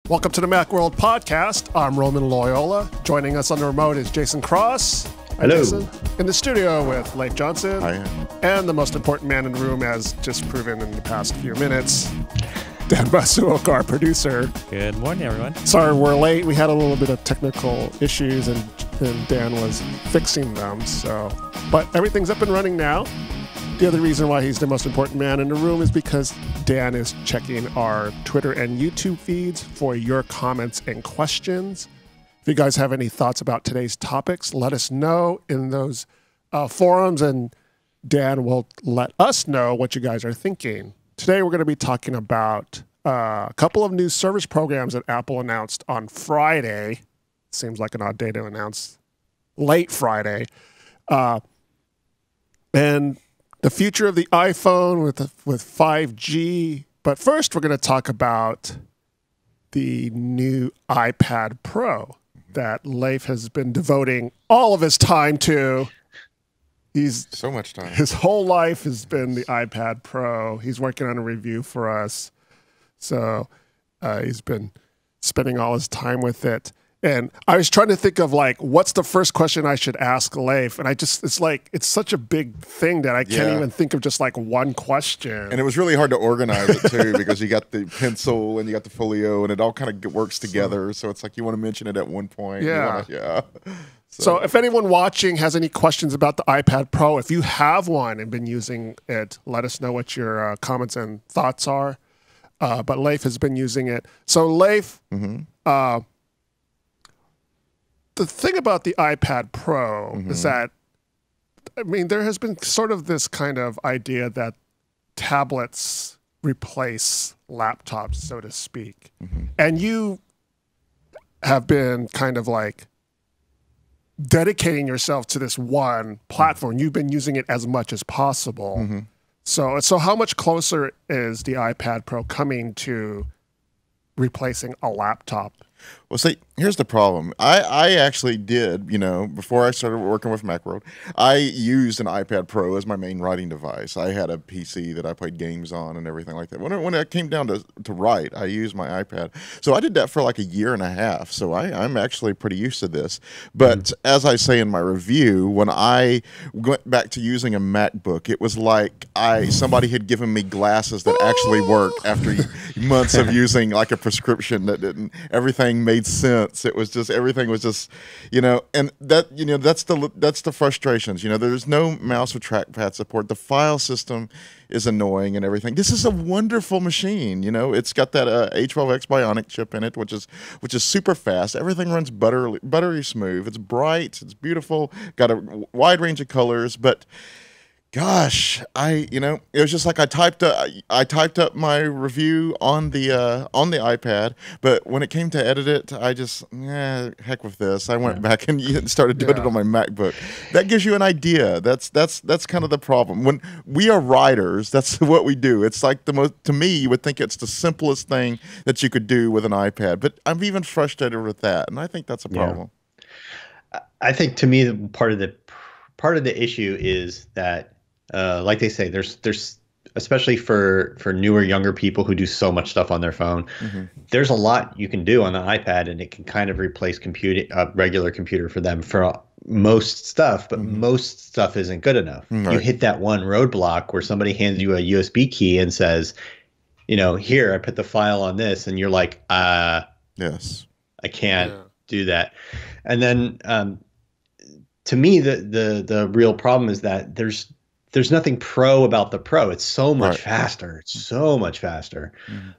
Welcome to the Macworld Podcast. I'm Roman Loyola. Joining us on the remote is Jason Cross. Hi, hello. Jason. In the studio with Leif Johnson. Hi. And the most important man in the room, as just proven in the past few minutes, Dan Masuoka, our producer. Good morning, everyone. Sorry we're late. We had a little bit of technical issues, and Dan was fixing them. But everything's up and running now. The other reason why he's the most important man in the room is because Dan is checking our Twitter and YouTube feeds for your comments and questions. If you guys have any thoughts about today's topics, let us know in those forums, and Dan will let us know what you guys are thinking. Today, we're going to be talking about a couple of new service programs that Apple announced on Friday. Seems like an odd day to announce late Friday. And the future of the iPhone with 5G. But first, we're going to talk about the new iPad Pro that Leif has been devoting all of his time to. So much time. His whole life has been the iPad Pro. He's working on a review for us. So he's been spending all his time with it. And I was trying to think of what's the first question I should ask Leif? And it's such a big thing that I can't even think of just one question. And it was really hard to organize it too, because you got the pencil and you got the folio and it all kind of works together. So it's like you want to mention it at one point. Yeah. So if anyone watching has any questions about the iPad Pro, if you have one and been using it, let us know what your comments and thoughts are. But Leif has been using it. So Leif, the thing about the iPad Pro is that, there has been sort of this kind of idea that tablets replace laptops, so to speak. And you have been kind of dedicating yourself to this one platform. You've been using it as much as possible. So how much closer is the iPad Pro coming to replacing a laptop? Well, see, here's the problem. I actually did, before I started working with Macworld, I used an iPad Pro as my main writing device. I had a PC that I played games on and everything like that. When it came down to write, I used my iPad. So I did that for a year and a half. So I'm actually pretty used to this. But as I say in my review, when I went back to using a MacBook, it was like somebody had given me glasses that actually worked after months of using a prescription that didn't. Everything made sense. It was just, everything was just, and that, that's the frustrations. There's no mouse or trackpad support. The file system is annoying and everything. This is a wonderful machine. It's got that A12X Bionic chip in it, which is super fast. Everything runs buttery smooth. It's bright. It's beautiful. Got a wide range of colors, but gosh, it was just I typed up my review on the iPad, but when it came to edit it, I just heck with this. I went back and started doing it on my MacBook. That gives you an idea. That's kind of the problem. When we are writers, that's what we do. It's to me, you would think it's the simplest thing that you could do with an iPad, but I'm even frustrated with that, and I think that's a problem. I think to me, part of the issue is that, like they say, there's especially for newer, younger people who do so much stuff on their phone, there's a lot you can do on the iPad, and it can kind of replace a regular computer for them for most stuff, but most stuff isn't good enough. You hit that one roadblock where somebody hands you a USB key and says, here, I put the file on this, and you're like, yes, I can't do that. And then to me, the real problem is that there's nothing pro about the Pro. It's so much faster. It's so much faster.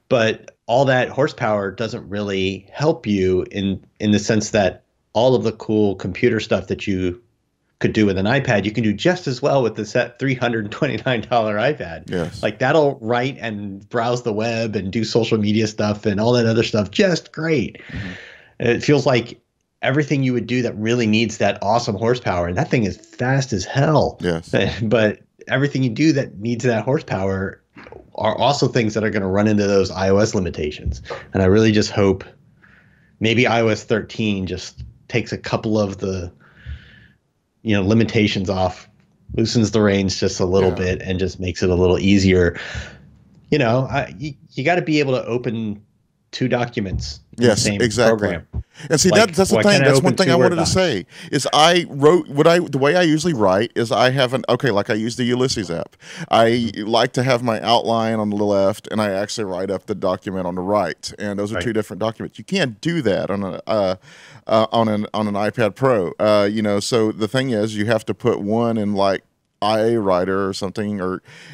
But all that horsepower doesn't really help you in the sense that all of the cool computer stuff that you could do with an iPad, you can do just as well with the set $329 iPad. Yes. That'll write and browse the web and do social media stuff and all that other stuff just great. And it feels like everything you would do that really needs that awesome horsepower, and that thing is fast as hell. Yes. But everything you do that needs that horsepower are also things that are going to run into those iOS limitations. And I really just hope maybe iOS 13 just takes a couple of the limitations off, loosens the reins just a little bit, and just makes it a little easier. You got to be able to open two documents in Yes, the same exactly. program. And see, Like, that's the why thing. can't I That's open one thing two I Word wanted to docs? say is I wrote the way I usually write is I have like I use the Ulysses app. I like to have my outline on the left, and I actually write up the document on the right. And those are Right. two different documents. You can't do that on an iPad Pro. So the thing is, you have to put one in like IA Writer or something,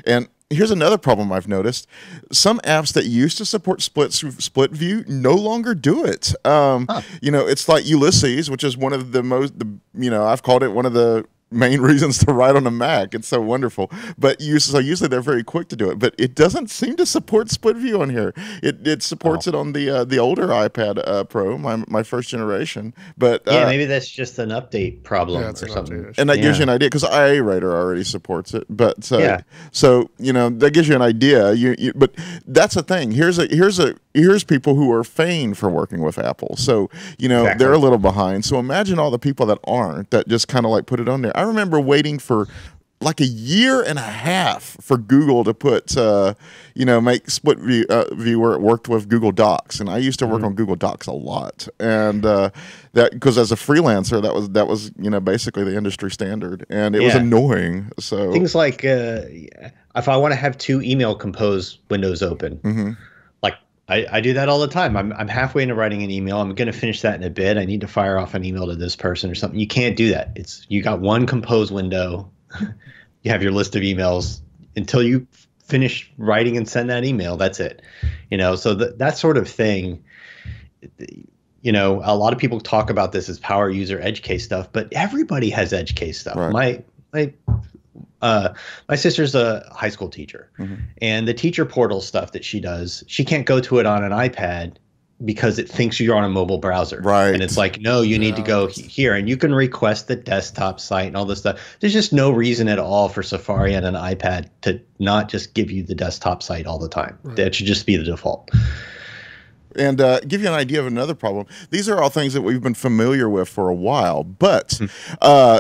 and here's another problem I've noticed. Some apps that used to support split view no longer do it. It's like Ulysses, which is one of I've called it one of the main reasons to write on a Mac. It's so wonderful. But usually they're very quick to do it. But it doesn't seem to support split view on here. It supports it on the older iPad Pro, my first generation. But Maybe that's just an update problem Yeah, it's or an something. update issue. and that gives you an idea because IA Writer already supports it. But so Yeah. that gives you an idea. But that's the thing. Here's people who are famed for working with Apple. So Exactly. they're a little behind. So imagine all the people that aren't, that just kind of like put it on there. I remember waiting for like a year and a half for Google to put make split view where it worked with Google Docs, and I used to work on Google Docs a lot, and that because as a freelancer that was basically the industry standard, and it was annoying. So Things like if I want to have two email compose windows open, like I do that all the time. I'm halfway into writing an email. I'm going to finish that in a bit. I need to fire off an email to this person or something. You can't do that. You got one compose window. You have your list of emails until you finish writing and send that email. That's it. So that sort of thing. A lot of people talk about this as power user edge case stuff, but everybody has edge case stuff. Right. My sister's a high school teacher, and the teacher portal stuff that she does, she can't go to it on an iPad because it thinks you're on a mobile browser. Right. And it's like, no, you need to go here, and you can request the desktop site and all this stuff. There's just no reason at all for Safari and an iPad to not just give you the desktop site all the time. Right. That should just be the default. And give you an idea of another problem. These are all things that we've been familiar with for a while, but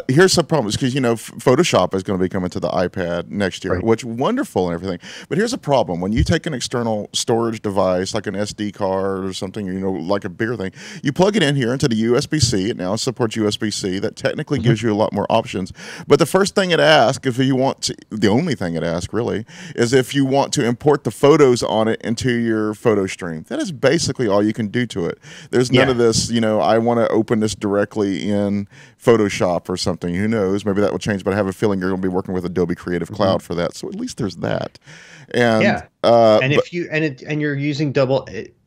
here's some problems because Photoshop is going to be coming to the iPad next year, which is wonderful and everything. But here's a problem: when you take an external storage device like an SD card or something, like a bigger thing, you plug it in here into the USB-C. It now supports USB-C. That technically gives you a lot more options. But the first thing it asks, the only thing it asks really, is if you want to import the photos on it into your photo stream. That is basically all you can do to it. There's none of this, I want to open this directly in Photoshop or something. Who knows? Maybe that will change, but I have a feeling you're going to be working with Adobe Creative Cloud for that. So at least there's that. And you're using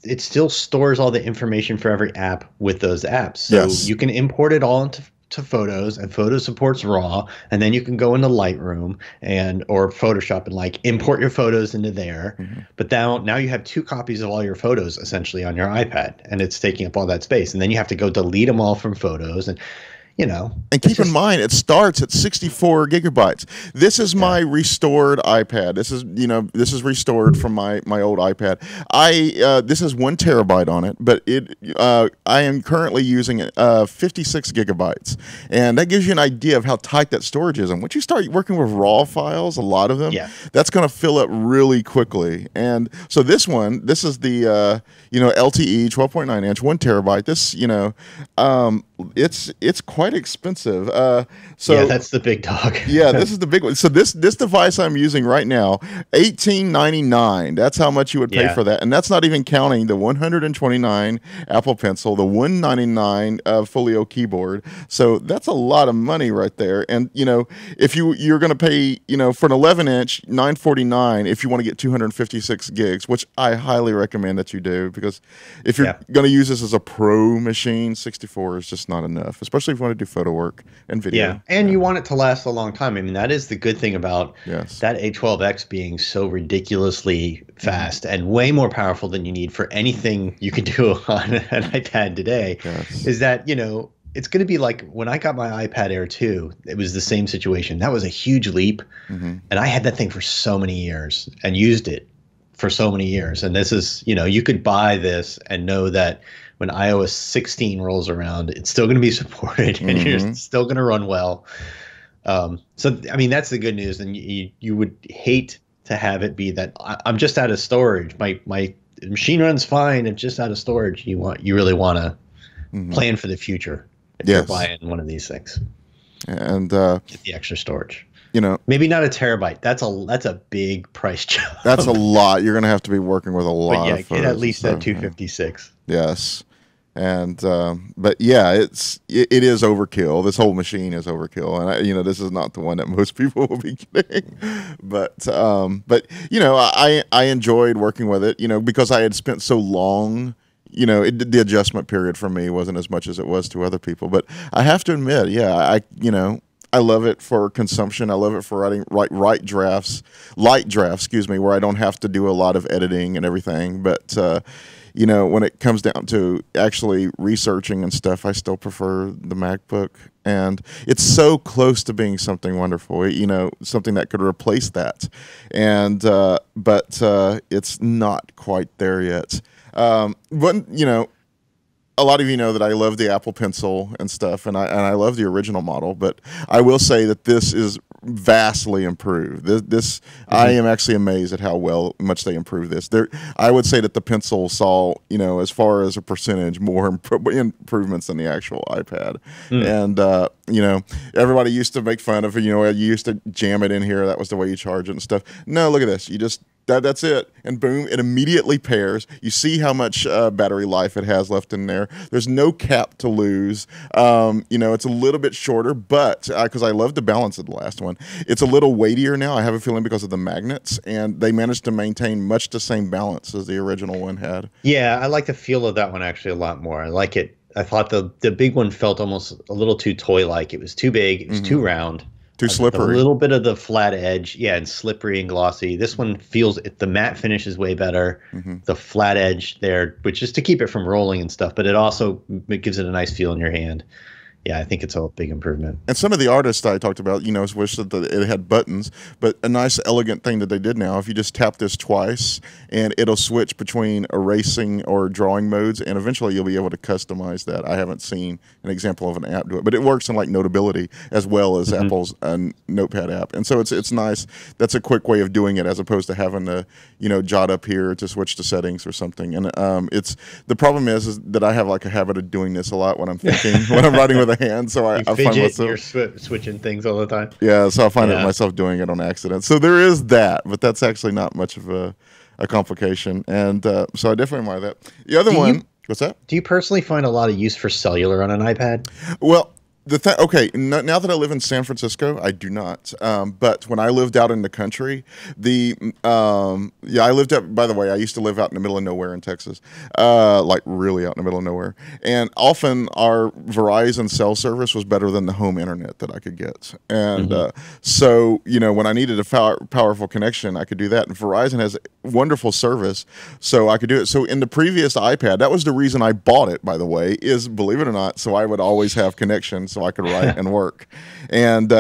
it still stores all the information for every app with those apps. So you can import it all into Photos, and Photos supports RAW, and then you can go into Lightroom or Photoshop and import your photos into there. But now you have two copies of all your photos essentially on your iPad, and it's taking up all that space. And then you have to go delete them all from Photos, and and keep in mind, it starts at 64 gigabytes. This is my restored iPad. This is restored from my old iPad. This is 1 terabyte on it, but I am currently using 56 gigabytes, and that gives you an idea of how tight that storage is. And once you start working with RAW files, a lot of them, that's going to fill up really quickly. And so this is the LTE 12.9 inch, 1 terabyte. This it's quite expensive. That's the big dog. This is the big one. So this device I'm using right now, $18.99. That's how much you would pay for that, and that's not even counting the $129 Apple Pencil, the $199 Folio keyboard. So that's a lot of money right there. And if you're going to pay for an 11-inch, $949 if you want to get 256 gigs, which I highly recommend that you do, because if you're going to use this as a pro machine, 64 is just not enough, especially if you want to do photo work and video. Yeah, and you want it to last a long time. I mean, that is the good thing about that A12X being so ridiculously fast and way more powerful than you need for anything you can do on an iPad today, is that, it's going to be like when I got my iPad Air 2, it was the same situation. That was a huge leap, and I had that thing for so many years and used it for so many years. And this is, you could buy this and know that when iOS 16 rolls around, it's still going to be supported and you're still going to run well. So, I mean, that's the good news. And you would hate to have it be that I'm just out of storage. My the machine runs fine. It's just out of storage. You really want to plan for the future if you're buying one of these things. And get the extra storage. Maybe not a terabyte. That's a big price jump. That's a lot. You're going to have to be working with a lot. But yeah, of get at least that 256. Yes. And but yeah, it is overkill. This whole machine is overkill, and this is not the one that most people will be getting. But I enjoyed working with it, because I had spent so long. The adjustment period for me wasn't as much as it was to other people. But I have to admit, I love it for consumption. I love it for writing light drafts, where I don't have to do a lot of editing and everything. But when it comes down to actually researching and stuff, I still prefer the MacBook. And it's so close to being something wonderful, something that could replace that. And but it's not quite there yet. But a lot of you know that I love the Apple Pencil and stuff, and I love the original model. But I will say that this is vastly improved. This I am actually amazed at how much they improved this. I would say that the Pencil saw, as far as a percentage, more improvements than the actual iPad. And everybody used to make fun of it. You used to jam it in here. That was the way you charge it and stuff. No, look at this. You just that's it, and boom, it immediately pairs. You see how much battery life it has left in there. There's no cap to lose. It's a little bit shorter, but because I love the balance of the last one, it's a little weightier now. I have a feeling because of the magnets, and they managed to maintain much the same balance as the original one had. Yeah, I like the feel of that one actually a lot more. I like it. I thought the big one felt almost a little too toy-like. It was too big. It was too round. Too slippery. A little bit of the flat edge, and slippery and glossy. This one feels the matte finish is way better. The flat edge there, which is to keep it from rolling and stuff, but it gives it a nice feel in your hand. Yeah, I think it's a big improvement. And some of the artists I talked about, wish that it had buttons, but a nice, elegant thing that they did now, if you just tap this twice, and it'll switch between erasing or drawing modes, and eventually you'll be able to customize that. I haven't seen an example of an app do it, but it works in like Notability as well as Apple's Notepad app. And so it's nice. That's a quick way of doing it as opposed to having to, jot up here to switch to settings or something. And the problem is that I have like a habit of doing this a lot when I'm thinking, when I'm writing with a hand, so I find myself you're switching things all the time. Yeah, so I find myself doing it on accident. So there is that, but that's actually not much of a complication, and so I definitely admire that. The other one, what's that? Do you personally find a lot of use for cellular on an iPad? Well, now that I live in San Francisco, I do not. But when I lived out in the country, I lived out. By the way, I used to live out in the middle of nowhere in Texas, like really out in the middle of nowhere. And often our Verizon cell service was better than the home internet that I could get. And so when I needed a powerful connection, I could do that. And Verizon has wonderful service, so I could do it. So in the previous iPad, that was the reason I bought it. By the way, is believe it or not, so I would always have connection. So I could write and work. And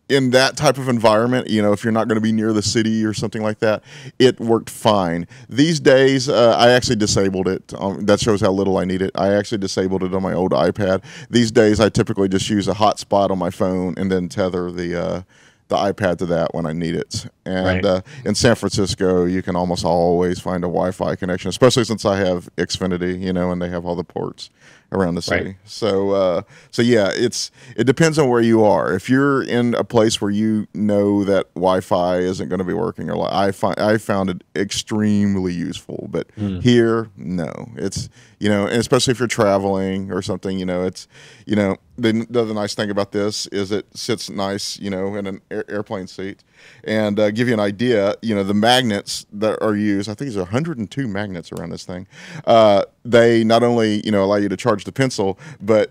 in that type of environment, if you're not going to be near the city or something like that, it worked fine. These days, I actually disabled it. That shows how little I need it. I actually disabled it on my old iPad. These days, I typically just use a hotspot on my phone and then tether the iPad to that when I need it. And in San Francisco, you can almost always find a Wi-Fi connection, especially since I have Xfinity, and they have all the ports around the city. Right. So yeah, it depends on where you are. If you're in a place where you know that Wi-Fi isn't going to be working, or I found it extremely useful. But here, no, it's and especially if you're traveling or something, it's the other nice thing about this is it sits nice, in an airplane seat. And give you an idea, the magnets that are used, I think there's 102 magnets around this thing. They not only, allow you to charge the pencil, but,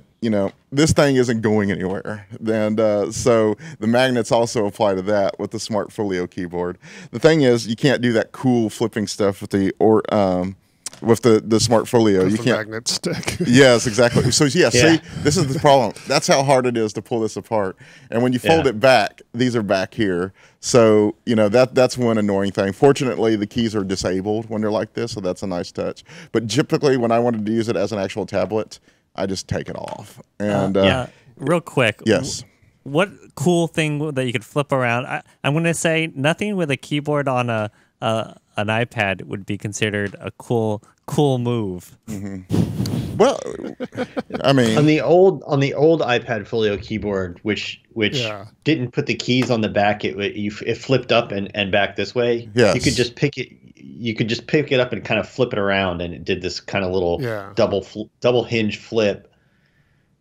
this thing isn't going anywhere. And so the magnets also apply to that with the Smart Folio keyboard. The thing is, you can't do that cool flipping stuff with the Smart Folio. You can't. Magnet stick. Yes, exactly. So see, this is the problem. That's how hard it is to pull this apart. And when you fold it back, these are back here. So that's one annoying thing. Fortunately, the keys are disabled when they're like this, so that's a nice touch. But typically, when I wanted to use it as an actual tablet, I just take it off. And real quick. Yes. What cool thing that you could flip around? I'm going to say nothing with a keyboard on a an iPad would be considered a cool move. Well, I mean, on the old iPad Folio keyboard, which Yeah. didn't put the keys on the back, it flipped up and back this way. Yes. You could just pick it. You could just pick it up and kind of flip it around, and it did this kind of little double hinge flip.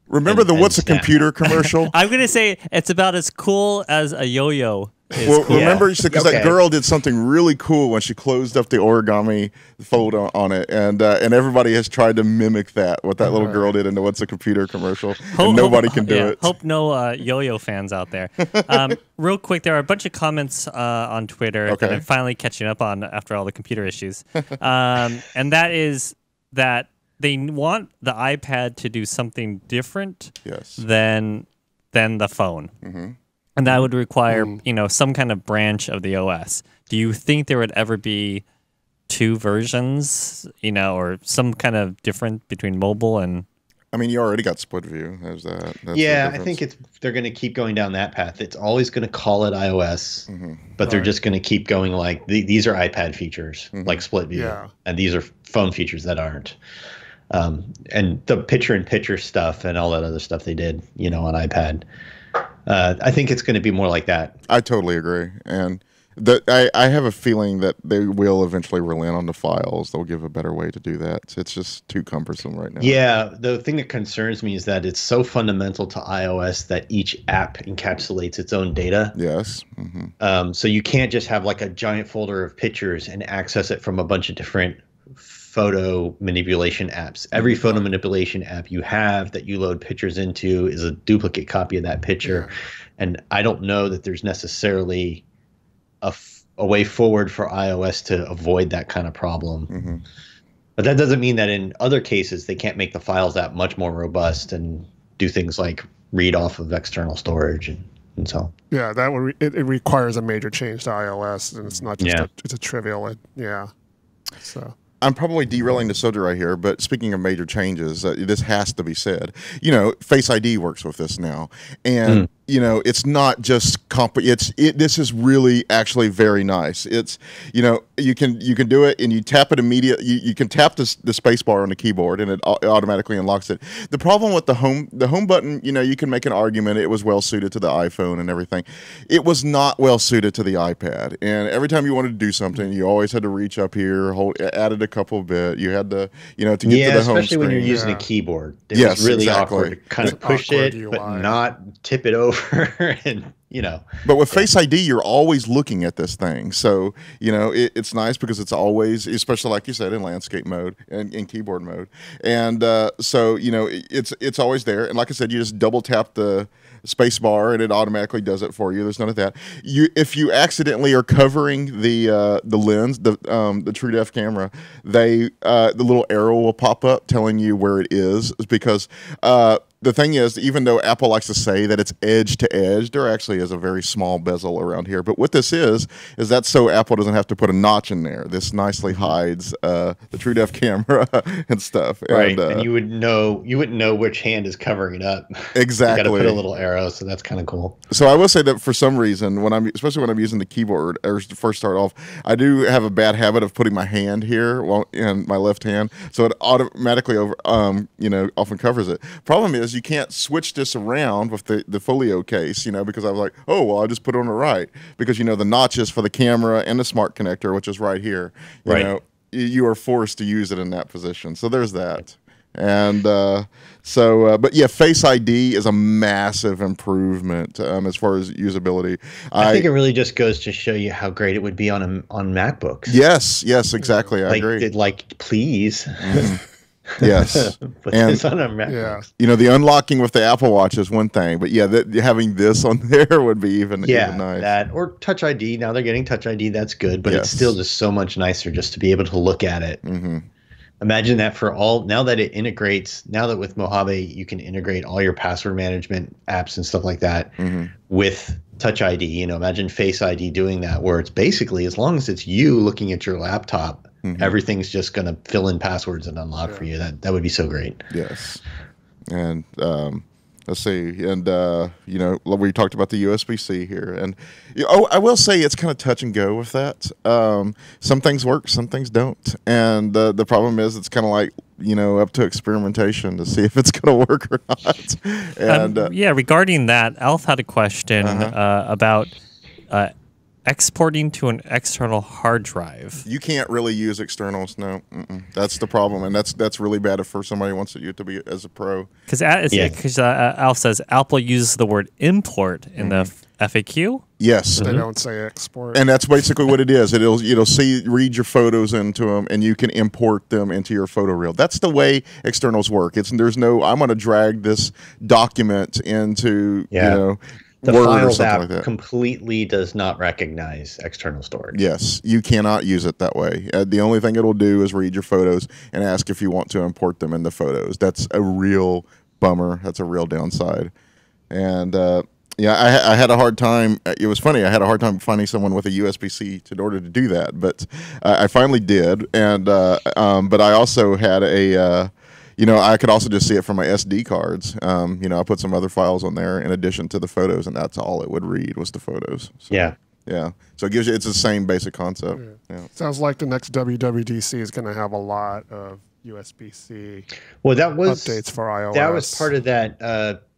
remember the and What's a snap. Computer commercial? I'm gonna say it's about as cool as a yo-yo. Well, Cool. remember, because that Okay. girl did something really cool when she closed up the origami fold on it, and everybody has tried to mimic that, what that little girl did in the What's a Computer commercial, and nobody can do it. Hope no yo-yo fans out there. Real quick, there are a bunch of comments on Twitter Okay. that I'm finally catching up on after all the computer issues, and that is that they want the iPad to do something different Yes. than the phone. And that would require, some kind of branch of the OS. Do you think there would ever be two versions, or some kind of different between mobile and? I mean, you already got split view. There's that. That's the Yeah, I difference. think they're going to keep going down that path. It's always going to call it iOS, but they're just going to keep going like these are iPad features, like split view, Yeah. and these are phone features that aren't. And the picture-in-picture stuff and all that other stuff they did, on iPad. I think it's going to be more like that. I totally agree, and I have a feeling that they will eventually relent on the files. They'll give a better way to do that. It's just too cumbersome right now. Yeah, the thing that concerns me is that it's so fundamental to iOS that each app encapsulates its own data. Yes. So you can't just have like a giant folder of pictures and access it from a bunch of different photo manipulation apps. Every photo manipulation app you have that you load pictures into is a duplicate copy of that picture. And I don't know that there's necessarily a way forward for iOS to avoid that kind of problem. But that doesn't mean that in other cases they can't make the files that much more robust and do things like read off of external storage and so. Yeah, that would it requires a major change to iOS, and it's not just it's a trivial. So. I'm probably derailing the subject right here, but speaking of major changes, this has to be said. Face ID works with this now, and it's not just this is really actually very nice. It's you can do it and you tap it immediately. You can tap the space bar on the keyboard and it automatically unlocks it. The problem with the home button, you can make an argument it was well suited to the iPhone and everything. It was not well suited to the iPad, and every time you wanted to do something, you always had to reach up here, added a couple bit. You had to, to get to the home screen. Especially when you're using a keyboard. Yes, It's really exactly. awkward to kind of push awkward it, UI. but not tip it over and, But with Face ID, you're always looking at this thing. So, it's nice because it's always, especially like you said, in landscape mode and in keyboard mode. And so, it's always there. And like I said, you just double tap the space bar and it automatically does it for you. There's none of that. If you accidentally are covering the lens, the TrueDepth camera, the little arrow will pop up telling you where it is, because the thing is, even though Apple likes to say that it's edge to edge, there actually is a very small bezel around here. But what this is that so Apple doesn't have to put a notch in there. This nicely hides the TrueDepth camera and stuff. right. And you wouldn't know which hand is covering it up. Exactly. You got to put a little arrow, so that's kind of cool. So I will say that for some reason, especially when I'm using the keyboard or first start off, I do have a bad habit of putting my hand here in my left hand, so it automatically often covers it. Problem is, you can't switch this around with the Folio case, because I was like, oh, well, I'll just put it on the right, because, the notches for the camera and the smart connector, which is right here, you are forced to use it in that position. So there's that. And but yeah, Face ID is a massive improvement as far as usability. I think it really just goes to show you how great it would be on MacBooks. Yes, exactly. I agree. Please. Yes. Put And- this on a MacBook. Yeah. The unlocking with the Apple Watch is one thing, but yeah, having this on there would be even nice. That or Touch ID. Now they're getting Touch ID. That's good, but it's Yes. still just so much nicer just to be able to look at it. Imagine that now that it integrates, now that with Mojave you can integrate all your password management apps and stuff like that with Touch ID. Imagine Face ID doing that, where it's basically, as long as it's you looking at your laptop, everything's just going to fill in passwords and unlock for you. That would be so great. Yes. And Let's see, and we talked about the USB-C here, and I will say it's kind of touch and go with that. Some things work, some things don't, and the problem is it's kind of like up to experimentation to see if it's going to work or not. And regarding that, Alf had a question about exporting to an external hard drive. You can't really use externals. No, that's the problem, and that's really bad for somebody who wants you to be as a pro. Because Alf says Apple uses the word import in the FAQ. Yes, they don't say export, and that's basically what it is. It'll read your photos into them, and you can import them into your photo reel. That's the way externals work. There's no I'm going to drag this document into The Word Files or app like that. completely does not recognize external storage. Yes, you cannot use it that way. The only thing it'll do is read your photos and ask if you want to import them in the photos. That's a real bummer. That's a real downside. And I had a hard time. It was funny. I had a hard time finding someone with a USB-C in order to do that, but I finally did. And but I also had a. I could also just see it from my SD cards. I put some other files on there in addition to the photos, and that's all it would read was the photos. So, Yeah. So it's the same basic concept. Yeah. Sounds like the next WWDC is going to have a lot of USB-C Well, that was updates for iOS. That was part of that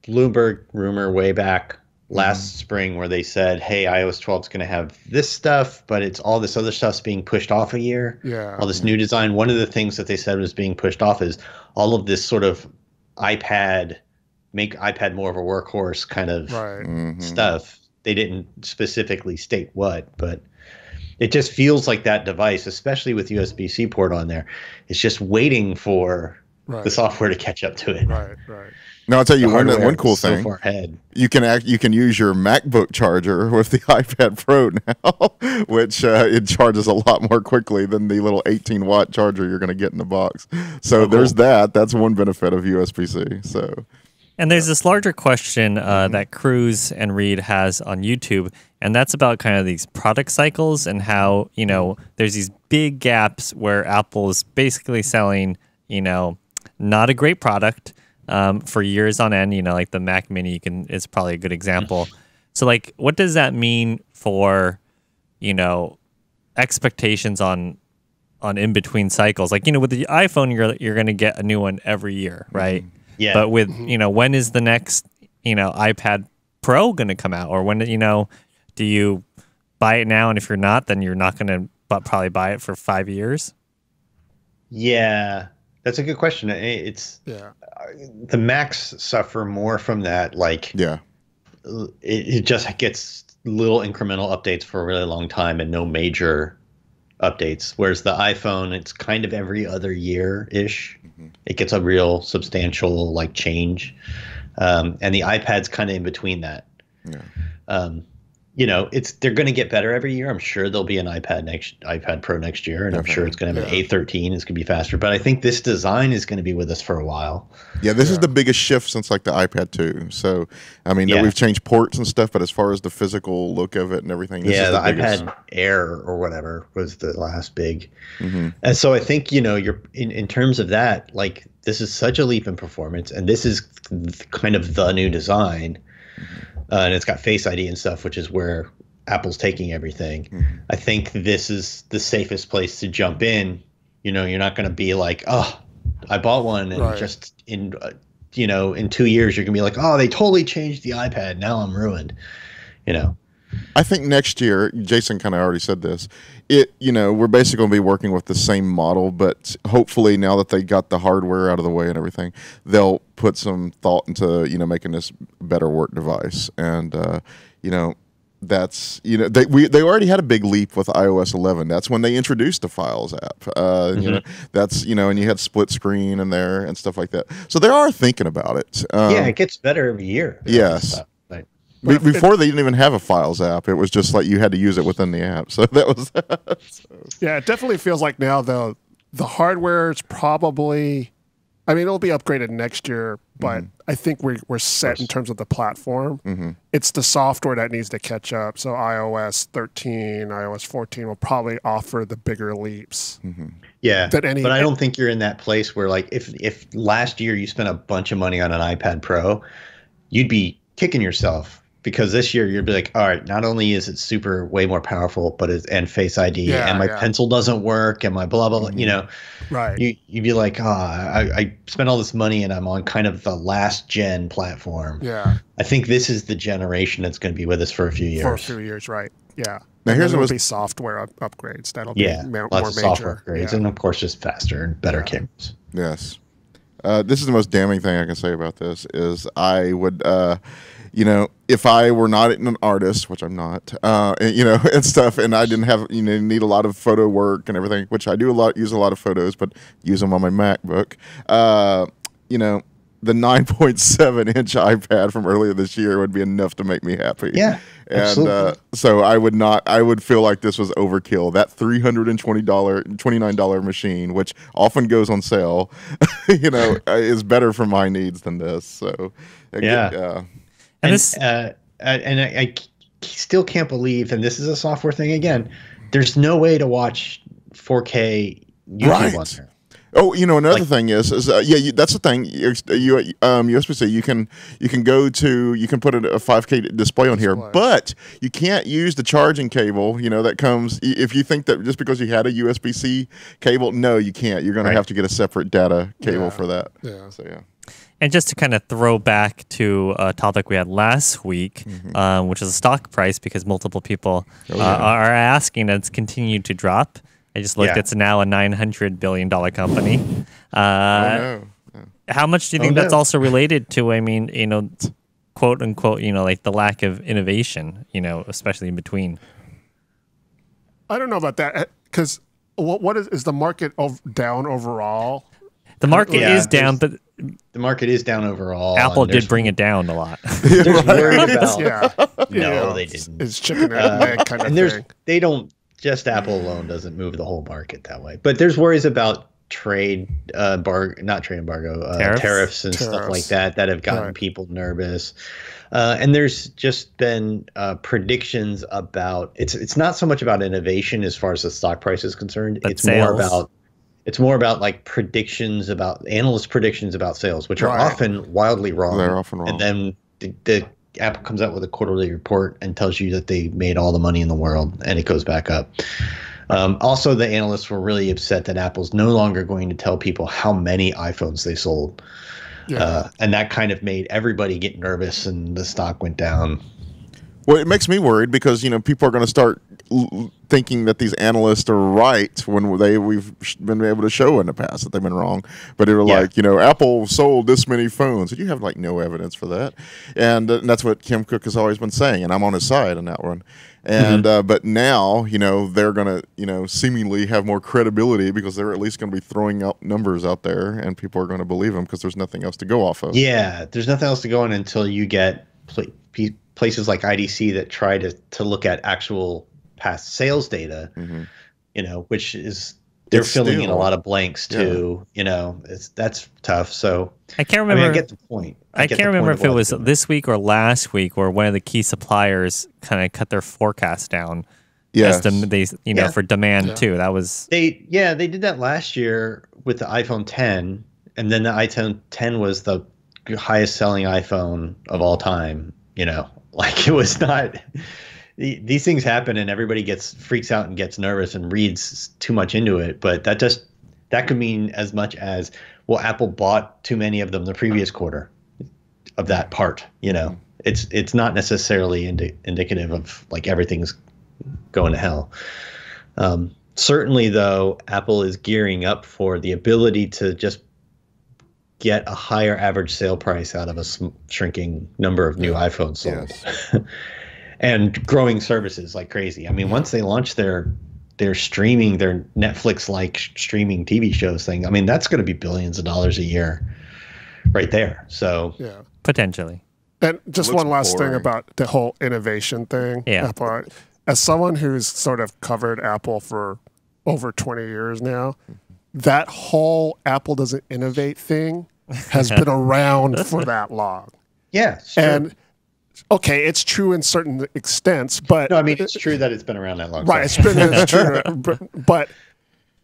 Bloomberg rumor way back last spring where they said, hey, iOS 12 is going to have this stuff, but it's all this other stuff's being pushed off a year. Yeah. All this new design. One of the things that they said was being pushed off is all of this sort of make iPad more of a workhorse kind of stuff. They didn't specifically state what, but it just feels like that device, especially with USB-C port on there, is just waiting for the software to catch up to it. Right. Now I'll tell you one cool so thing. Far ahead. You can use your MacBook charger with the iPad Pro now, which it charges a lot more quickly than the little 18-watt charger you're going to get in the box. So there's that. That's one benefit of USB-C. So. And there's this larger question that Cruz and Reed has on YouTube, and that's about kind of these product cycles and how, there's these big gaps where Apple is basically selling, not a great product for years on end, like the Mac Mini is probably a good example. So like, what does that mean for, expectations on in between cycles? Like, with the iPhone, you're going to get a new one every year, right? Yeah. But with, when is the next, iPad Pro going to come out? Or when, do you buy it now? And if you're not, then you're not going to probably buy it for 5 years? Yeah, that's a good question. The Macs suffer more from that. Like, it just gets little incremental updates for a really long time and no major updates. Whereas the iPhone, it's kind of every other year-ish. It gets a real substantial change. And the iPad's kind of in between that. They're going to get better every year. I'm sure there'll be an iPad Pro next year, and I'm sure it's going to have an A13. It's going to be faster. But I think this design is going to be with us for a while. Yeah, this is the biggest shift since the iPad 2. So, we've changed ports and stuff, but as far as the physical look of it and everything, this is the iPad Air or whatever was the last big. And so I think, you're in terms of that, this is such a leap in performance, and this is kind of the new design. And it's got Face ID and stuff, which is where Apple's taking everything. I think this is the safest place to jump in. You're not going to be like, oh, I bought one, and just in 2 years you're going to be like, oh, they totally changed the iPad. Now I'm ruined. I think next year, Jason kind of already said this. We're basically going to be working with the same model, but hopefully now that they got the hardware out of the way and everything, they'll put some thought into making this a better work device. And that's they already had a big leap with iOS 11. That's when they introduced the Files app. That's and you had split screen in there and stuff like that. So they are thinking about it. It gets better every year. Yes. Before they didn't even have a Files app. It was just like you had to use it within the app. So that was Yeah, it definitely feels like now the hardware is probably, it'll be upgraded next year, but I think we're set in terms of the platform. It's the software that needs to catch up. So iOS 13, iOS 14 will probably offer the bigger leaps. Yeah, but I don't think you're in that place where if last year you spent a bunch of money on an iPad Pro, you'd be kicking yourself because this year you'd be like, all right, not only is it super way more powerful, but and Face ID and my pencil doesn't work and my blah, blah, blah, you know, right. You'd be like, I spent all this money and I'm on kind of the last gen platform. Yeah. I think this is the generation that's going to be with us for a few years. For a few years, right. Yeah. Now and here's there what will be software upgrades. That'll be lots more of major. software upgrades, and of course just faster and better cameras. Yes. This is the most damning thing I can say about this is I would, you know, if I were not an artist, which I'm not, and, you know, and stuff, and I didn't have, you know, need a lot of photo work and everything, which I do use a lot of photos, but use them on my MacBook. You know, the 9.7-inch iPad from earlier this year would be enough to make me happy. Yeah, and so I would feel like this was overkill. That $329 machine, which often goes on sale, you know, is better for my needs than this. So and I still can't believe, and this is a software thing again, there's no way to watch 4K YouTube on there. Oh, you know, another thing is that's the thing. USB-C, you can put a 5K display on here, but you can't use the charging cable. You know that comes if you think that just because you had a USB-C cable, no, you can't. You're going to have to get a separate data cable for that. Yeah. So And just to kind of throw back to a topic we had last week, which is a stock price, because multiple people are asking, and it's continued to drop. I just looked; it's now a $900 billion company. How much do you think that's also related to? I mean, you know, quote unquote, you know, like the lack of innovation, you know, especially in between. I don't know about that because what is the market down overall? The market is down, but the market is down overall. Apple did bring it down a lot. There's worried about. No, they didn't. It's chicken and egg kind of thing. They don't. Just Apple alone doesn't move the whole market that way. But there's worries about tariffs and stuff like that have gotten people nervous. And there's just been predictions about it's not so much about innovation as far as the stock price is concerned. But it's sales. more about like analyst predictions about sales, which are often wildly wrong. They're often wrong. And then the Apple comes out with a quarterly report and tells you that they made all the money in the world, and it goes back up. Also, the analysts were really upset that Apple's no longer going to tell people how many iPhones they sold. And that kind of made everybody get nervous, and the stock went down. Well, it makes me worried because, you know, people are going to start thinking that these analysts are right when we've been able to show in the past that they've been wrong. But they were like, you know, Apple sold this many phones. You have like no evidence for that. And that's what Tim Cook has always been saying. And I'm on his side on that one. And but now, you know, they're going to, you know, seemingly have more credibility because they're at least going to be throwing out numbers out there and people are going to believe them because there's nothing else to go off of. Yeah, there's nothing else to go on until you get places like IDC that try to look at actual past sales data, you know, which is they're filling in a lot of blanks too. You know, that's tough. So I can't remember. I get the point. I can't remember if it was this week or last week where one of the key suppliers kind of cut their forecast down. Yes. For demand too. That was they did that last year with the iPhone 10, and then the iPhone 10 was the highest selling iPhone of all time. You know, like it was not. These things happen, and everybody freaks out and gets nervous and reads too much into it. But that could mean as much as, well, Apple bought too many of them the previous quarter of that part. You know, it's not necessarily indicative of like everything's going to hell. Certainly, though, Apple is gearing up for the ability to just get a higher average sale price out of a shrinking number of new iPhones sold. Yes. And growing services like crazy. I mean, once they launch their streaming, their Netflix-like streaming TV shows thing, I mean, that's going to be billions of dollars a year right there. So potentially. And just one last thing about the whole innovation thing. Yeah. Apple, as someone who's sort of covered Apple for over 20 years now, that whole Apple doesn't innovate thing has been around for that long. Yeah, sure. And okay, it's true in certain extents, but no, I mean, it's true that it's been around that long. Right, it's true. But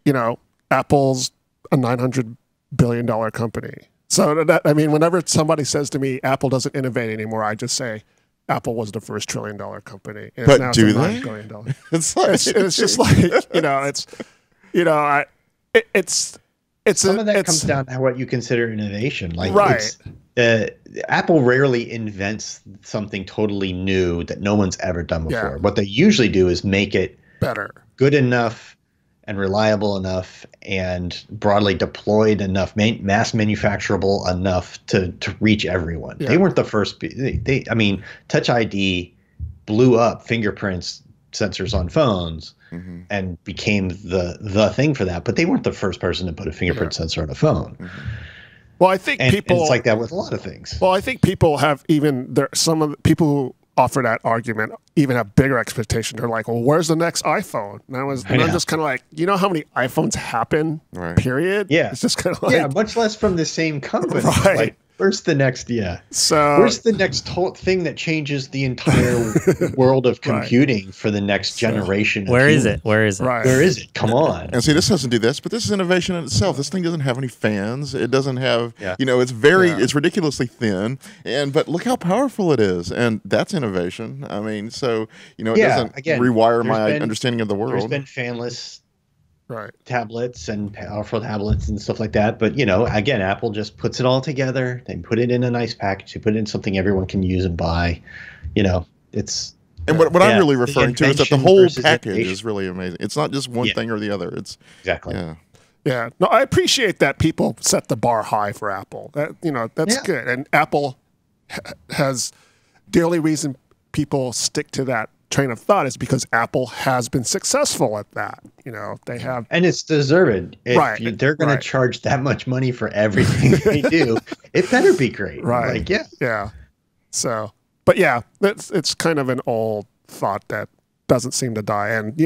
you know, Apple's a $900 billion company. So that, I mean, whenever somebody says to me, Apple doesn't innovate anymore, I just say, Apple was the first $1 trillion company. And But now do it's a they? $9 billion. It's like It's just like, it's Some of that it's, comes down to what you consider innovation. Like, Right. Apple rarely invents something totally new that no one's ever done before. Yeah. What they usually do is make it better. good enough and reliable enough and broadly deployed enough, mass manufacturable enough to reach everyone. Yeah. They weren't the first. I mean, Touch ID blew up fingerprints sensors on phones and became the thing for that. But they weren't the first person to put a fingerprint sensor on a phone. Well, I think And people it's like that with a lot of things. Well, I think people have some of the people who offer that argument even have bigger expectation. They're like, well, where's the next iPhone? And I'm just kind of like, you know how many iPhones happen, Right. period? Yeah. It's just kind of like, Much less from the same company. Right. Like, where's the next? Yeah. so Where's the next thing that changes the entire world of computing for the next generation? Where is it? Where is it? right. Where is it? Come on. And see, this doesn't do this, but this is innovation in itself. This thing doesn't have any fans. It doesn't have, Yeah. it's ridiculously thin. But look how powerful it is. And that's innovation. I mean, so, it doesn't rewire my understanding of the There's world. been fanless Right. tablets and powerful tablets and stuff like that. But, again, Apple just puts it all together. They put it in a nice package. They put it in something everyone can use and buy. It's. And what I'm really the referring to is that the invention whole versus package innovation. is really amazing. It's not just one thing or the other. It's Exactly. yeah. Yeah. No, I appreciate that people set the bar high for Apple. That's Yeah. good. And Apple has the only reason people stick to that train of thought is because Apple has been successful at that. They have And it's deserved. If Right, they're going right. to charge that much money for everything they do, it better be great. Right. Like, yeah. Yeah. So, but yeah, it's kind of an old thought that doesn't seem to die. And,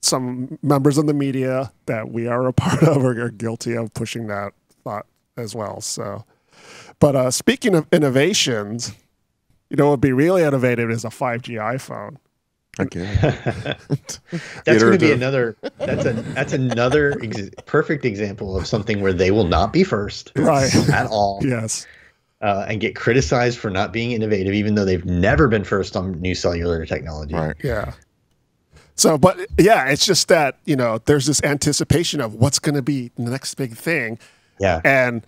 some members of the media that we are a part of are guilty of pushing that thought as well. So, but speaking of innovations, what would be really innovative is a 5G iPhone. Okay. That's going to be Iterative. that's another perfect example of something where they will not be first Right. at all. Yes. And get criticized for not being innovative, even though they've never been first on new cellular technology. Right. Yeah. So, but yeah, it's just that, there's this anticipation of what's going to be the next big thing. Yeah. And,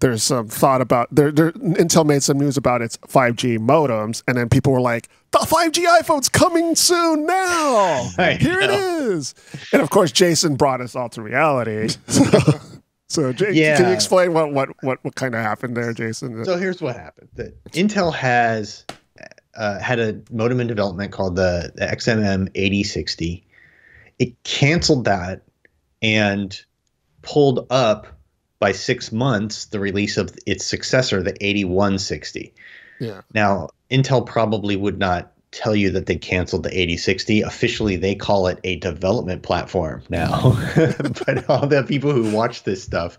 there's some thought about Intel made some news about its 5G modems, and then people were like, "The 5G iPhone's coming soon now! Here it is!" And of course, Jason brought us all to reality. So, can you explain what kind of happened there, Jason? So here's what happened: that Intel has had a modem in development called the XMM 8060. It canceled that and pulled up by 6 months the release of its successor, the 8160. Yeah. Now, Intel probably would not tell you that they canceled the 8060. Officially, they call it a development platform now. But all the people who watch this stuff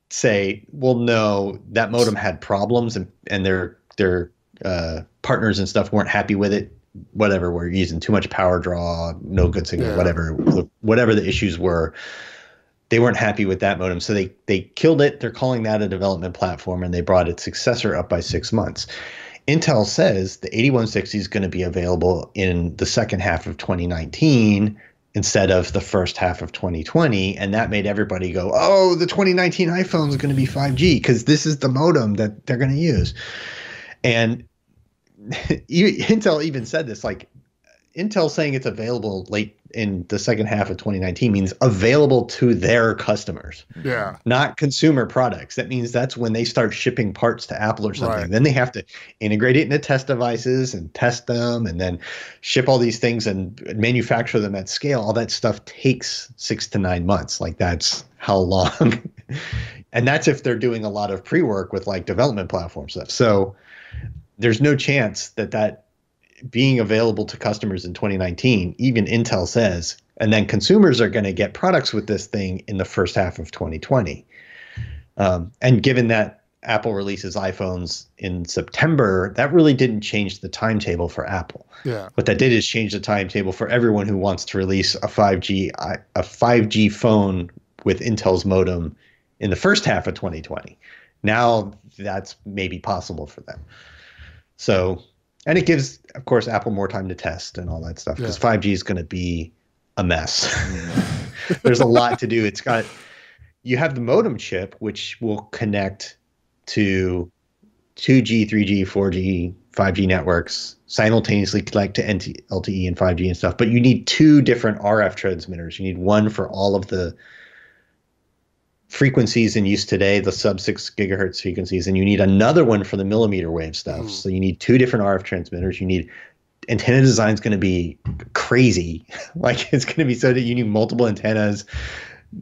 say, well, no, that modem had problems and their partners and stuff weren't happy with it. Whatever, we're using too much power draw, no good signal, whatever the issues were. They weren't happy with that modem, so they killed it. They're calling that a development platform, and they brought its successor up by 6 months. Intel says the 8160 is going to be available in the second half of 2019 instead of the first half of 2020, and that made everybody go, "Oh, the 2019 iPhone is going to be 5G because this is the modem that they're going to use." And Intel even said this, like, Intel saying it's available late in the second half of 2019 means available to their customers, not consumer products. That means that's when they start shipping parts to Apple or something. Right. Then they have to integrate it into test devices and test them and then ship all these things and manufacture them at scale. All that stuff takes 6 to 9 months. Like, that's how long. And that's if they're doing a lot of pre-work with like development platform stuff. So there's no chance that being available to customers in 2019, even Intel says, and then consumers are going to get products with this thing in the first half of 2020. And given that Apple releases iPhones in September, that really didn't change the timetable for Apple. Yeah. What that did is change the timetable for everyone who wants to release a 5G phone with Intel's modem in the first half of 2020. Now that's maybe possible for them. So, and it gives, of course, Apple more time to test and all that stuff, because 5G is going to be a mess. There's a lot to do. You have the modem chip, which will connect to 2G, 3G, 4G, 5G networks, simultaneously connect to LTE and 5G and stuff. But you need two different RF transmitters. You need one for all of the frequencies in use today, the sub 6 gigahertz frequencies, and you need another one for the millimeter wave stuff. So you need two different RF transmitters. You need antenna design is going to be crazy. Like, it's going to be so that you need multiple antennas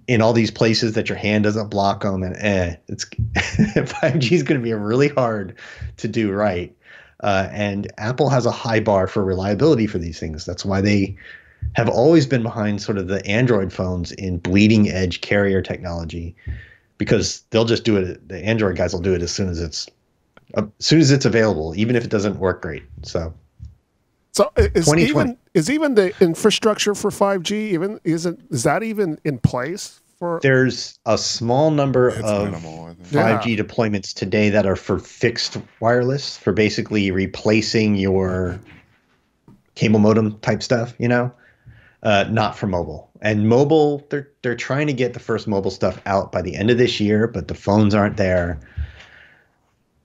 in all these places that your hand doesn't block them, and it's 5G is going to be really hard to do right. And Apple has a high bar for reliability for these things. That's why they have always been behind sort of the Android phones in bleeding edge carrier technology, because they'll just do it. The Android guys will do it as soon as it's available, even if it doesn't work great. So is even the infrastructure for 5G is that even in place for? There's a small number of minimal, 5G deployments today that are for fixed wireless, for basically replacing your cable modem type stuff, not for mobile. And mobile, they're trying to get the first mobile stuff out by the end of this year, but the phones aren't there.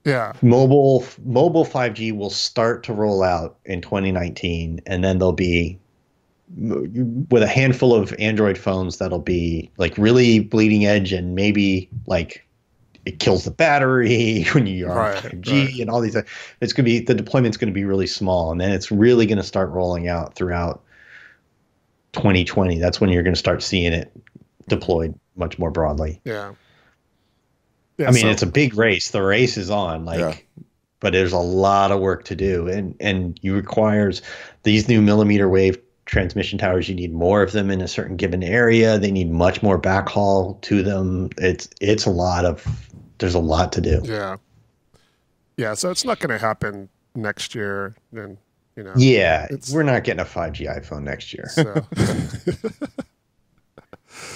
Yeah. Mobile 5G will start to roll out in 2019, and then there'll be, with a handful of Android phones, that'll be like really bleeding edge, and maybe like it kills the battery when you are on 5G and all these. It's going to be, the deployment's going to be really small, and then it's really going to start rolling out throughout 2020. That's when you're going to start seeing it deployed much more broadly. Yeah. I mean, it's a big race. The race is on, but there's a lot of work to do, and you requires these new millimeter wave transmission towers. You need more of them in a certain given area. They need much more backhaul to them. There's a lot to do. Yeah. Yeah. So it's not going to happen next year. Then, yeah, we're not getting a 5G iPhone next year. So.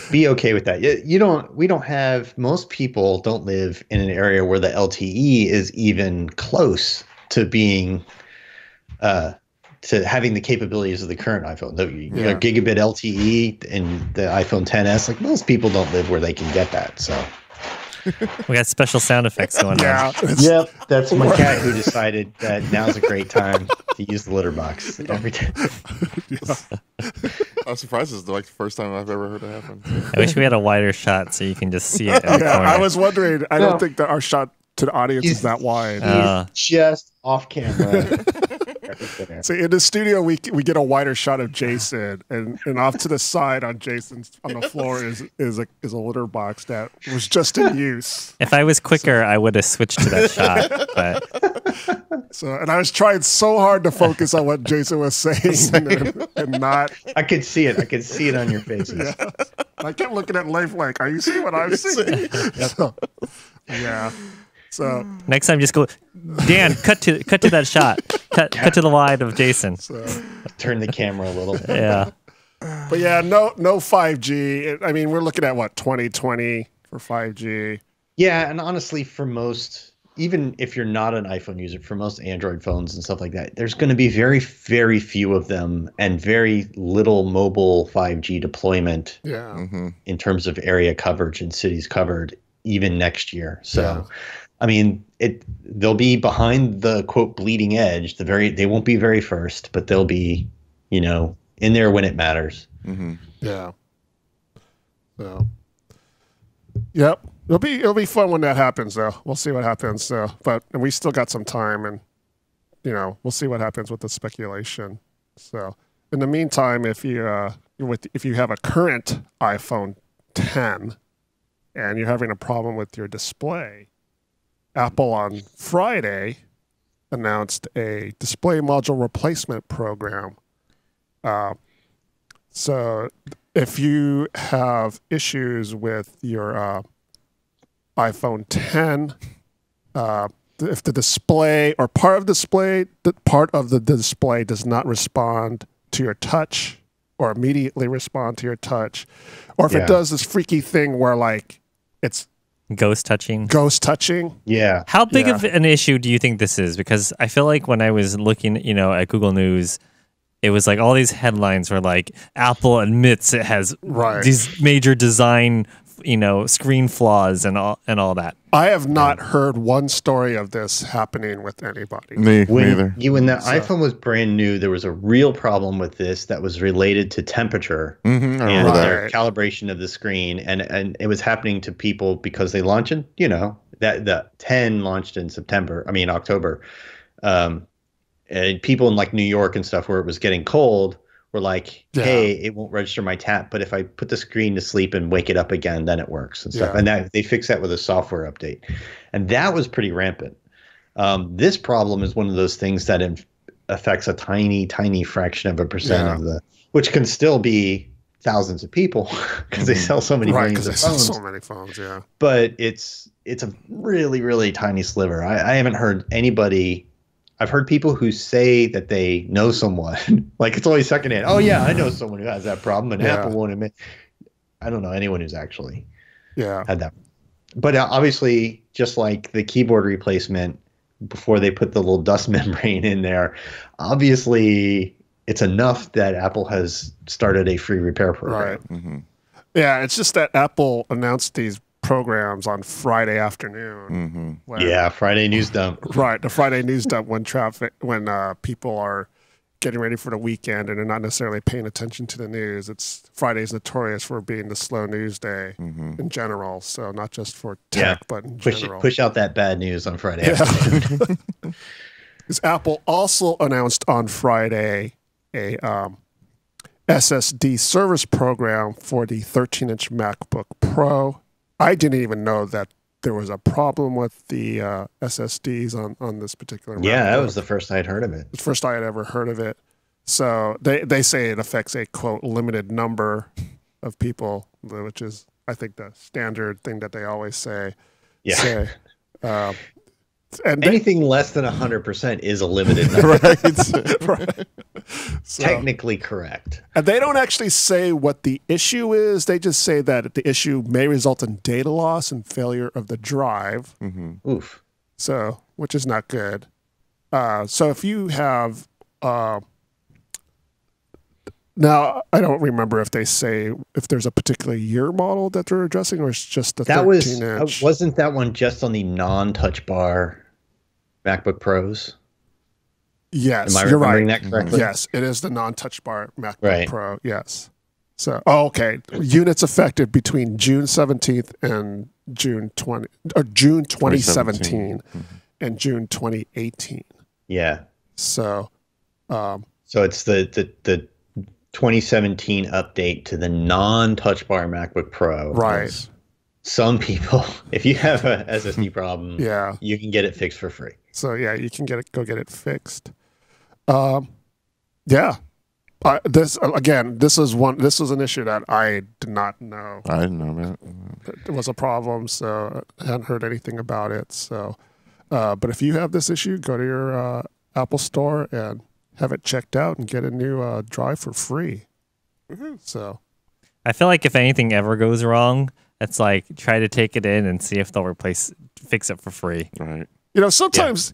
Be okay with that. Most people don't live in an area where the LTE is even close to being, to having the capabilities of the current iPhone. Gigabit LTE in the iPhone XS, like, most people don't live where they can get that. So we got special sound effects going on. Yep, that's my cat who decided that now's a great time to use the litter box every time. I'm surprised it's like the first time I've ever heard it happen. I wish we had a wider shot so you can just see it. I was wondering. I don't think that our shot to the audience is that wide. He's just off camera. So in the studio, we get a wider shot of Jason, and off to the side on the floor is a litter box that was just in use. If I was quicker, I would have switched to that shot. But and I was trying so hard to focus on what Jason was saying and not. I could see it. I could see it on your faces. Yeah. I kept looking at Leif like, "Are you seeing what I'm seeing?" Yeah. So next time, just go, Dan. Cut to that shot. Cut to the line of Jason. So, turn the camera a little bit. Yeah. But yeah, no 5G. I mean, we're looking at what, 2020 for 5G. Yeah, and honestly, for most, even if you're not an iPhone user, for most Android phones and stuff like that, there's going to be very, very few of them, and very little mobile 5G deployment. Yeah. Mm-hmm. In terms of area coverage and cities covered, even next year. So. Yeah. I mean, they'll be behind the quote bleeding edge. They won't be very first, but they'll be, in there when it matters. Mm-hmm. Yeah. So, yep, it'll be fun when that happens, though. We'll see what happens. So, and we still got some time, and we'll see what happens with the speculation. So, in the meantime, if you have a current iPhone 10 and you're having a problem with your display, Apple on Friday announced a display module replacement program. So if you have issues with your iPhone 10, if the display or part of the display does not respond to your touch or immediately respond to your touch, or if it does this freaky thing where like it's Ghost touching. Ghost touching. Yeah. How big Yeah. of an issue do you think this is? Because I feel like when I was looking, at Google News, it was like all these headlines were like Apple admits it has Right. these major design, screen flaws and all that. I have not heard one story of this happening with anybody. Me neither. When the iPhone was brand new, there was a real problem with this that was related to temperature I and remember that. their calibration of the screen, and it was happening to people because they launched in, that the 10 launched in October, and people in like New York and stuff where it was getting cold were like, Yeah. hey, it won't register my tap, but if I put the screen to sleep and wake it up again, then it works and stuff. Yeah. And that they fixed that with a software update, and that was pretty rampant. This problem is one of those things that affects a tiny, tiny fraction of a percent of the, which can still be thousands of people because they sell so many Right, millions because of they sell phones. so many phones, yeah. But it's a really, really tiny sliver. I haven't heard anybody. I've heard people who say that they know someone. Like it's always secondhand. Oh yeah, I know someone who has that problem, and Yeah. Apple won't admit. I don't know anyone who's actually Yeah. had that. But obviously, just like the keyboard replacement, before they put the little dust membrane in there, obviously it's enough that Apple has started a free repair program. Right. Yeah, it's just that Apple announced these programs on Friday afternoon. when- Yeah, Friday news dump. Right, the Friday news dump when people are getting ready for the weekend and they're not necessarily paying attention to the news. Friday's notorious for being the slow news day in general, so not just for tech, but in general. Push out that bad news on Friday afternoon. Because Apple also announced on Friday a SSD service program for the 13-inch MacBook Pro. I didn't even know that there was a problem with the SSDs on this particular Yeah, that MacBook. was the first I'd heard of it. The first I had ever heard of it. So they say it affects a, quote, limited number of people, which is, I think, the standard thing that they always say. Yeah. And they, Anything less than 100% is a limited number. right. So- Technically correct. And they don't actually say what the issue is. They just say that the issue may result in data loss and failure of the drive. Oof. So, which is not good. So if you have, now I don't remember if they say if there's a particular year model that they're addressing, or it's just the That 13-inch. wasn't that one just on the non-touch bar MacBook Pros? Yes, Am I you're remembering right. that correctly? Yes, it is the non-touch bar MacBook Right. Pro. Yes. So, okay, units affected between June 17th and June 2017 and June 2018. Yeah. So, So it's the 2017 update to the non-touch bar MacBook Pro. right. Some people, if you have a SSD problem, Yeah. you can get it fixed for free. So yeah, you can go get it fixed. Yeah. This is an issue that I did not know I didn't know about it. it was a problem, so I hadn't heard anything about it. So, but if you have this issue, go to your Apple Store and have it checked out and get a new drive for free. So I feel like if anything ever goes wrong, it's like try to take it in and see if they'll fix it for free. Right. sometimes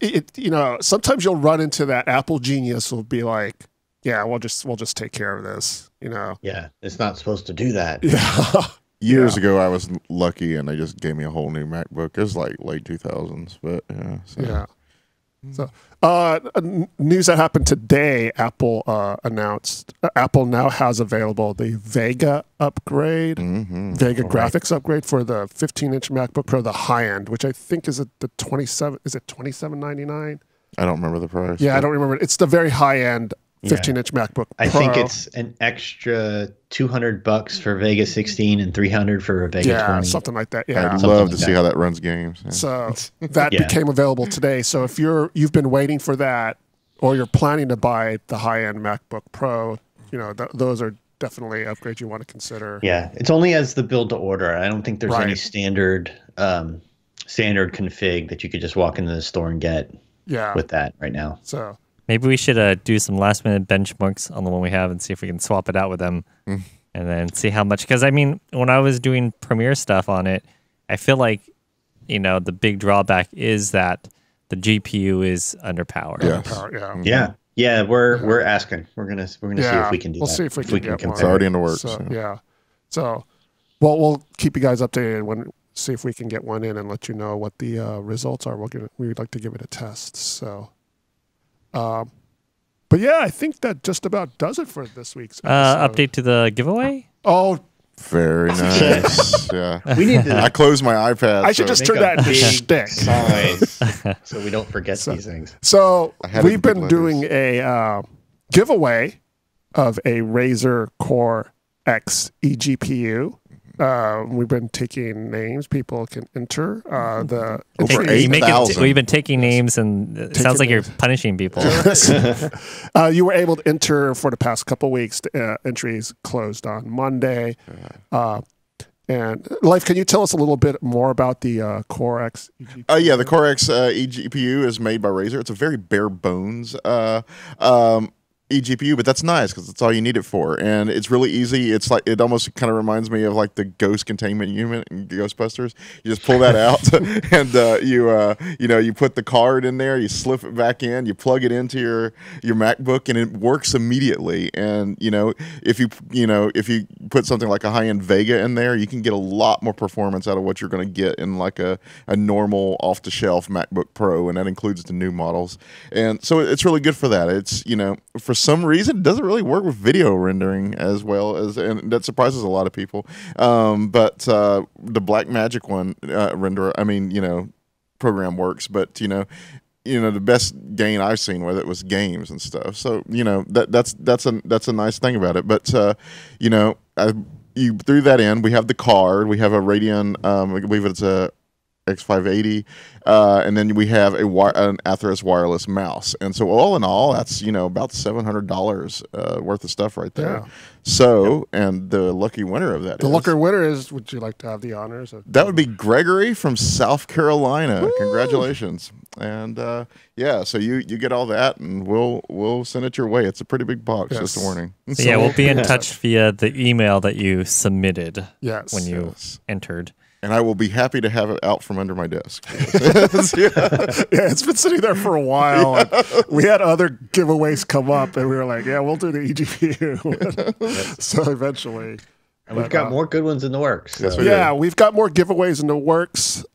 sometimes you'll run into that Apple genius will be like, yeah, we'll just take care of this. Yeah, it's not supposed to do that. Yeah. Years ago, I was lucky, and they just gave me a whole new MacBook. It was like late 2000s, but yeah. So. Yeah. So, news that happened today, Apple announced Apple now has available the Vega upgrade, Vega graphics upgrade for the 15-inch MacBook Pro, the high end, which I think is at the 27. Is it $27.99? I don't remember the price. Yeah, I don't remember. It's the very high end 15-inch MacBook Pro. I think it's an extra $200 for Vega 16 and $300 for a Vega 20. something like that. Yeah. I'd love like to see that. how that runs games. Yeah. So that Yeah. became available today. So if you've been waiting for that, or you're planning to buy the high-end MacBook Pro, those are definitely upgrades you want to consider. Yeah, it's only as the build to order. I don't think there's any Right. standard config that you could just walk into the store and get Yeah. with that right now. So Maybe we should do some last minute benchmarks on the one we have and see if we can swap it out with them and then see how much. Because, I mean, when I was doing Premiere stuff on it, I feel like the big drawback is that the GPU is underpowered. Yeah. Yeah, we're asking. We're gonna see if we can do that. We'll see if we can get one. compare. It's already in the works. So, So, well, we'll keep you guys updated see if we can get one in and let you know what the results are. We'd like to give it a test. So, but yeah, I think that just about does it for this week's episode. Update to the giveaway? Oh, very nice. Yeah. We need to I closed my iPad. I should just turn that into shtick. sign so we don't forget these things. So had we've it in been big doing a giveaway of a Razer Core X eGPU. We've been taking names. People can enter the Over entry. 8,000. We've been taking names, and it sounds like you're punishing people. You were able to enter for the past couple weeks. Entries closed on Monday. And Life, can you tell us a little bit more about the Core X eGPU? Yeah, the Core X eGPU is made by Razer. It's a very bare bones eGPU, but that's nice because that's all you need it for, and it's really easy. It's like it almost kind of reminds me of like the ghost containment unit in Ghostbusters. You just pull that out, and you put the card in there, you slip it back in, you plug it into your MacBook, and it works immediately. And if you put something like a high-end Vega in there, you can get a lot more performance out of what you're going to get in like a normal off-the-shelf MacBook Pro, and that includes the new models. And so it's really good for that. It's for some reason it doesn't really work with video rendering as well as, and that surprises a lot of people. But the Blackmagic one renderer, program works, but the best gain I've seen with it was games and stuff. So that's a nice thing about it. But you threw that in. We have the card. We have a Radeon. I believe it's a X580, and then we have an Atheros wireless mouse. And so all in all, that's about $700 worth of stuff right there. Yeah. So, and the lucky winner of that The lucky winner is, would you like to have the honors of that would be Gregory from South Carolina. Woo! Congratulations. And so you get all that, and we'll send it your way. It's a pretty big box, just a warning. So yeah, we'll be in touch via the email that you submitted when you entered. And I will be happy to have it out from under my desk. It's been sitting there for a while. And we had other giveaways come up, and we were like, we'll do the eGPU. So eventually. And we've got more good ones in the works. So. Yes, we've got more giveaways in the works.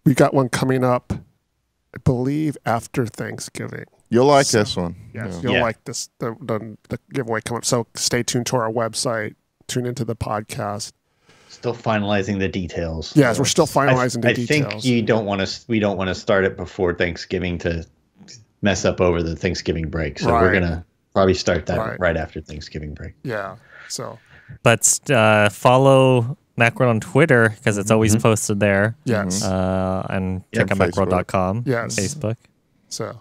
We got one coming up, I believe, after Thanksgiving. You'll like this one. Yes, you'll like this the giveaway coming up. So stay tuned to our website. Tune into the podcast. Still finalizing the details. Yes, we're still finalizing the details. I think we don't want to start it before Thanksgiving to mess up over the Thanksgiving break. So we're gonna probably start that right after Thanksgiving break. Yeah. So, but follow Macworld on Twitter because it's always posted there. Yes. And check out Macworld.com. Yes. Facebook. So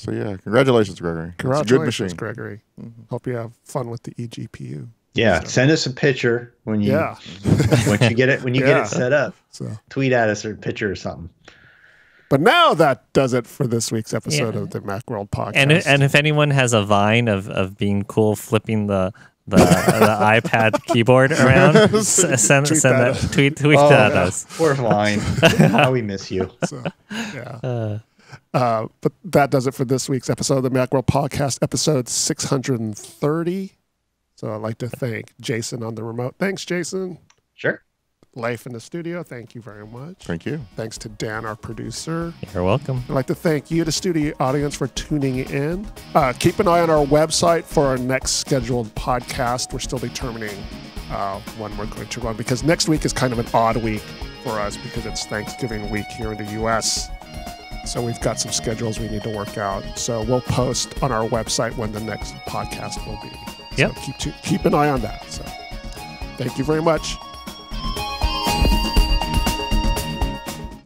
yeah, congratulations, Gregory. Congratulations, it's a good machine. Gregory. Hope you have fun with the eGPU. Yeah, send us a picture when you once you get it get it set up. So tweet at us or a picture or something. But now that does it for this week's episode of the Macworld podcast. And if anyone has a Vine of being cool flipping the iPad keyboard around, send that tweet that at us. Poor Vine. How we miss you. So, but that does it for this week's episode of the Macworld podcast, episode 630. So I'd like to thank Jason on the remote. Thanks, Jason. Sure. Life in the studio. Thank you very much. Thank you. Thanks to Dan, our producer. You're welcome. I'd like to thank you, the studio audience, for tuning in. Keep an eye on our website for our next scheduled podcast. We're still determining when we're going to run because next week is kind of an odd week for us because it's Thanksgiving week here in the U.S. So we've got some schedules we need to work out. So we'll post on our website when the next podcast will be. Yep. So keep an eye on that. So thank you very much.